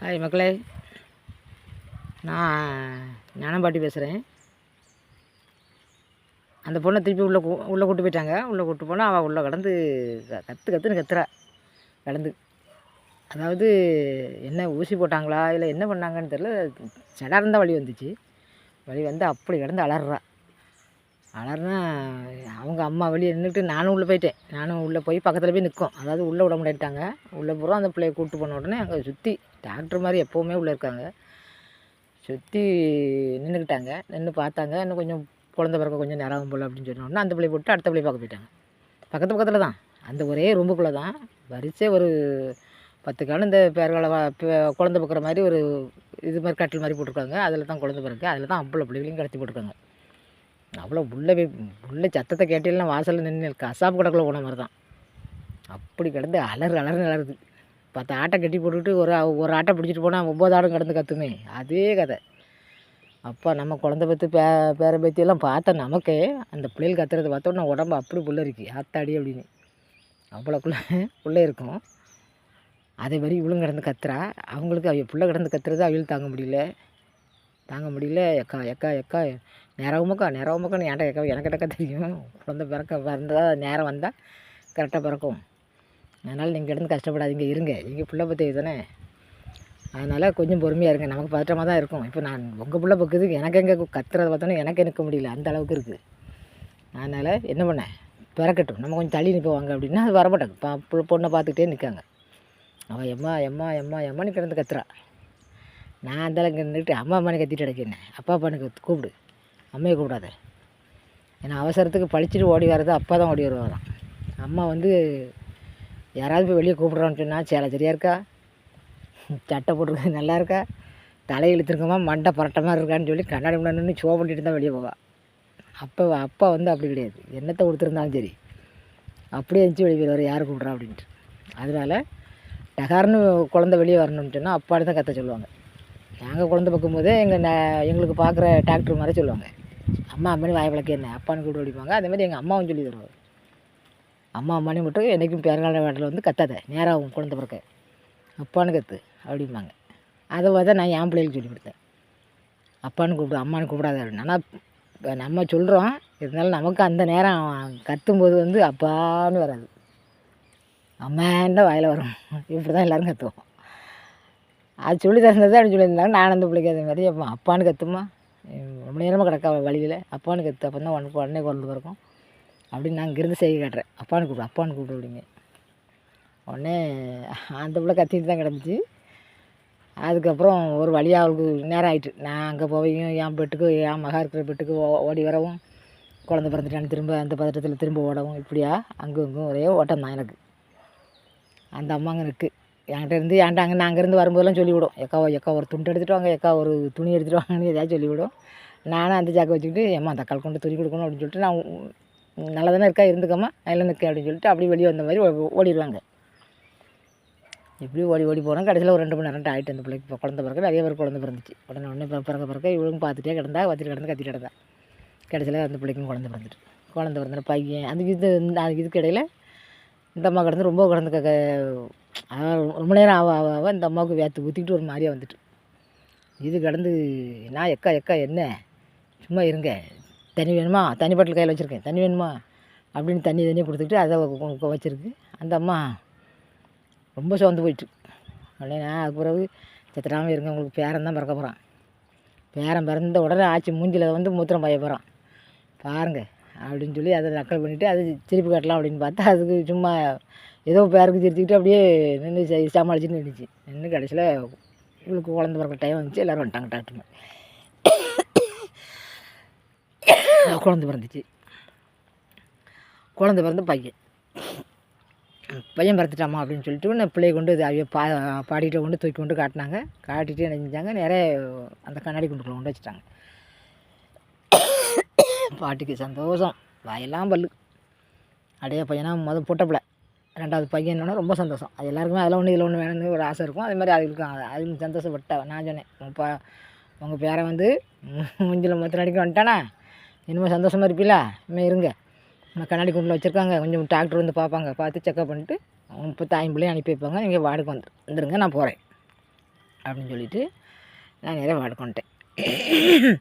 Hi மக்களே, நான் ஞானம்பாட்டி பேசுகிறேன். அந்த பொண்ணை திருப்பி உள்ளே கூட்டு போயிட்டாங்க. உள்ளே கூட்டு போனால் அவள் உள்ளே கடந்து கத்துன்னு கத்துறா கடந்து. அதாவது என்ன ஊசி போட்டாங்களா இல்லை என்ன பண்ணாங்கன்னு தெரில, சடார்ந்தான் வலி வந்துச்சு. வலி வந்து அப்படி கிடந்து அலறா. அவங்க அம்மா வெளியே நின்றுட்டு நானும் உள்ளே போயிட்டேன். நானும் உள்ளே போய் பக்கத்தில் போய் நிற்கும். அதாவது உள்ளே விட முடியாட்டாங்க. உள்ளே போகிறோம். அந்த பிள்ளையை கூப்பிட்டு போன உடனே அங்கே சுற்றி டாக்டர் மாதிரி எப்போவுமே உள்ளே இருக்காங்க. சுற்றி நின்றுக்கிட்டாங்க. நின்று பார்த்தாங்க. இன்னும் கொஞ்சம் குழந்த பிறக்க கொஞ்சம் நேரம் போல் அப்படின்னு சொன்னோடனே அந்த பிள்ளையை போட்டு அடுத்த பிள்ளையை பார்க்க போயிட்டாங்க. பக்கத்தில் தான், அந்த ஒரே ரூம்புக்குள்ளே தான் வரிசை ஒரு 10 காலம் இந்த பேர்களை குழந்த பிறக்கிற மாதிரி ஒரு இது மாதிரி கட்டில் மாதிரி போட்டிருக்காங்க. அதில் தான் குழந்த பிறகு அதில் தான் அவ்வளோ பிள்ளைகளையும் கடத்தி போட்டிருக்காங்க. அவ்வளோ உள்ளே சத்தத்தை கேட்டீங்கன்னா வாசலில் நின்று கசாப்பு கடைக்குள்ள போன மாதிரி தான். அப்படி கிடந்து அலறுது. 10 ஆட்டை கட்டி போட்டுக்கிட்டு ஒரு ஆட்டை பிடிச்சிட்டு போனால் 9 ஆடும் கிடந்து கற்றுமே. அதே கதை. அப்பா நம்ம குழந்தை பற்றி பேர பற்றியெல்லாம் பார்த்தா நமக்கே அந்த பிள்ளைகள் கத்துறதை பார்த்தோன்னா உடம்பு அப்படி புல்லரிக்கு ஆத்தாடி அப்படின்னு அவ்வளோக்குள்ளே இருக்கும். அதே மாதிரி இவளும் கிடந்து கத்துறா. அவங்களுக்கு பிள்ளை கிடந்து கத்துறது அவளும் தாங்க முடியல. எக்கா நேரவுமக்கான்னு ஏன்டா எனக்கு தெரியும். குழந்தை பிறந்தா நேரம் வந்தால் கரெக்டாக பிறக்கும். அதனால் நீங்கள் கிடந்து கஷ்டப்படாதீங்க, இருங்க. நீங்கள் பிள்ளை பற்றி தானே, அதனால் கொஞ்சம் பொறுமையாக இருங்க. நமக்கு பதற்றமாக தான் இருக்கும். இப்போ நான் உங்கள் பிள்ளை பக்குது எனக்கு எங்கே கத்துறதை பார்த்தோன்னா எனக்கு நிற்க முடியல, அந்த அளவுக்கு இருக்குது. அதனால் என்ன பண்ணேன், பிறக்கட்டும், நம்ம கொஞ்சம் தள்ளி நிற்போவாங்க அப்படின்னா அது வரமாட்டாங்க. பொண்ணை பார்த்துக்கிட்டே நிற்காங்க. அவள் எம்மான்னு கிடந்து கத்துறா. நான் அந்தளவுக்கு நின்றுட்டு அம்மான்னு கத்திட்டு கிடக்கிறேன். அப்பான்னு கூப்பிடு, அம்மையை கூப்பிடாத. ஏன்னா அவசரத்துக்கு பழிச்சிட்டு ஓடி வர்றது அப்பா தான் ஓடி வருவாராம். அம்மா வந்து யாராவது போய் வெளியே கூப்பிட்றான்னு சொன்னால் சேலை சரியாக இருக்கா, சட்டை போட்டிருக்க நல்லா இருக்கா, தலை இழுத்துருக்கமா, மண்டை பரட்ட மாதிரி இருக்கான்னு சொல்லி கண்ணாடி முன்னாடி நின்று ஷோ பண்ணிட்டு தான் வெளியே போவாள். அப்பா வந்து அப்படி கிடையாது. என்னத்தை கொடுத்துருந்தாலும் சரி அப்படியே இருந்துச்சு வெளியே போயிடுவார், யார் கூப்பிட்றா அப்படின்ட்டு. அதனால் டகார்னு குழந்தை வெளியே வரணும்னு சொன்னால் அப்பாடு தான் கற்ற சொல்லுவாங்க. நாங்கள் குழந்தை பார்க்கும்போதே எங்களுக்கு பார்க்குற டாக்டர் மாதிரி சொல்லுவாங்க. அம்மானு வாய் விளக்கு என்ன அப்பான்னு கூப்பிட்டு ஓடிப்பாங்க. அதேமாதிரி எங்கள் அம்மாவும் சொல்லி தருவாங்க. அம்மானு மட்டும் என்றைக்கும் பேரங்கால வேட்டில் வந்து கத்தாத, நேராகும் குழந்தை பிறக்க, அப்பான்னு கற்று அப்படிம்பாங்க. அதை பார்த்தா நான் என் பிள்ளைகளுக்கு சொல்லி கொடுத்தேன். அப்பான்னு கூப்பிடு, அம்மானு கூப்பிடாத அப்படின்னு. ஆனால் இப்போ நம்ம சொல்கிறோம், இருந்தாலும் நமக்கு அந்த நேரம் கத்தும்போது வந்து அப்பான்னு வராது, அம்மான்னு தான் வாயில் வரும். இப்படி தான் எல்லோரும் கற்றுவோம். அது சொல்லி தந்தது அப்படின்னு சொல்லியிருந்தாங்க. நான் அந்த பிள்ளைக்கு அதே மாதிரி அப்பான்னு கற்றுமா, ரொம்ப நேரமாக கிடக்கா வழியில், அப்பான்னு கற்று, அப்போ தான் உடனே குழந்தை பிறக்கும் அப்படின்னு நான் இங்கேருந்து செய்ய காட்டுறேன். அப்பான்னு கூப்பிடு அப்படிங்க. உடனே அந்த பிள்ளை கத்திட்டு தான் கிடந்துச்சு. அதுக்கப்புறம் ஒரு வழியாக அவளுக்கு நேரம் ஆகிட்டு. நான் அங்கே போவையும் என் பெட்டுக்கு, என் மகா இருக்கிற பெட்டுக்கு ஓடி வரவும், குழந்தை பிறந்துட்டான்னு திரும்ப அந்த பதட்டத்தில் திரும்ப ஓடவும், இப்படியா அங்கே ஒரே ஓட்டம் தான் எனக்கு. அந்த அம்மாங்க இருக்குது என்கிட்ட அங்கே நான் அங்கேருந்து வரும்போதெல்லாம் சொல்லிவிடும், எக்கா ஒரு துண்டு எடுத்துகிட்டு வாங்க, எக்கா ஒரு துணி எடுத்துகிட்டு வாங்கன்னு எதாவது சொல்லிவிடும். நானும் அந்த ஜாக்கை வச்சுக்கிட்டு ஏம்மா தக்காளி கொண்டு துணி கொடுக்கணும் அப்படின்னு சொல்லிட்டு, நான் நல்லா தானே இருக்கா, இருந்துக்கம்மா அதில் நிற்க அப்படின்னு சொல்லிட்டு அப்படி வெளியே வந்த மாதிரி ஓடிடுவாங்க. இப்படி ஓடி போனால் கடைசியில் ஒரு 2 மணி நேரம் ஆகிட்டு அந்த பிள்ளைக்கு குழந்தை பிறக்க. நிறைய பேர் குழந்தை பிறந்துச்சு. உடனே பிறக்க இவளும் பார்த்துட்டே கிடந்தா, கத்திட்டு கிடந்தா. கடைசியில் அந்த பிள்ளைக்கும் குழந்தை பிறந்த பையன் இதுக்கு இடையில் இந்த அம்மா கிடந்து ரொம்ப குழந்தை ரொம்ப நேரம் ஆவ இந்த அம்மாவுக்கு வேற்று ஊற்றிக்கிட்டு ஒரு மாதிரியாக வந்துட்டு இது கிடந்து. நான் எக்கா என்ன சும்மா இருங்க, தண்ணி வேணுமா, தண்ணி பாட்டில் கையில் வச்சுருக்கேன், தண்ணி வேணுமா அப்படின்னு தண்ணியை கொடுத்துக்கிட்டு அதை வச்சுருக்கு. அந்த அம்மா ரொம்ப சோர்ந்து போயிட்டு. உடனே நான் அதுக்கு பிறகு சத்திராமல் இருங்க, உங்களுக்கு பேரன் தான் பிறக்க போகிறான், பேரன் பிறந்த உடனே ஆச்சு மூஞ்சில் வந்து மூத்திரம் பாய போகிறான் பாருங்கள் அப்படின்னு சொல்லி அதை நக்கல் பண்ணிவிட்டு அது சிரிப்பு காட்டலாம் அப்படின்னு பார்த்தா அதுக்கு சும்மா ஏதோ பேருக்கு சிரிச்சுக்கிட்டு அப்படியே நின்று சமாளிச்சுட்டு நின்று கடைசியில் இவளுக்கு குழந்தை பிறக்க டைம் வந்துச்சு. எல்லோரும் வந்துட்டாங்க. டாக்டருங்க குழந்தை பிறந்துச்சு. குழந்தை பிறந்து பையன் பிறந்துட்டாமா அப்படின்னு சொல்லிட்டு நான் பிள்ளையை கொண்டு அவைய பாடிகிட்ட கொண்டு தூக்கி கொண்டு காட்டிட்டு என்ன செஞ்சாங்க, நிறைய அந்த கண்ணாடி கொண்டு வச்சுட்டாங்க. பாட்டிக்கு சந்தோஷம், வாயெல்லாம் பல்லு. அப்படியே பையனா பொட்டப்பிள்ளை, 2வது பையனோட ரொம்ப சந்தோஷம். அது எல்லாருக்குமே அதில் ஒன்று இதில் ஒன்று வேணும்னு ஒரு ஆசை இருக்கும். அதே மாதிரி அதுக்கு சந்தோஷப்பட்டா. நான் சொன்னேன், உங்கள் பேரை வந்து மூஞ்சில் மொத்தம் அடிக்க வந்துட்டானா, இனிமேல் சந்தோஷமாக இருப்பீங்களா, இனிமேல் இருங்க, நம்ம கண்ணாடி கொண்டு வச்சுருக்காங்க, கொஞ்சம் டாக்டர் வந்து பார்ப்பாங்க, பார்த்து செக்கப் பண்ணிட்டு அவங்க இப்போ தாயும் பிள்ளையும் அனுப்பி வைப்பாங்க, நீங்கள் வார்டுக்கு வந்துடுங்க, நான் போகிறேன் அப்படின்னு சொல்லிட்டு நான் நேராக வார்டுக்கு வந்துட்டேன்.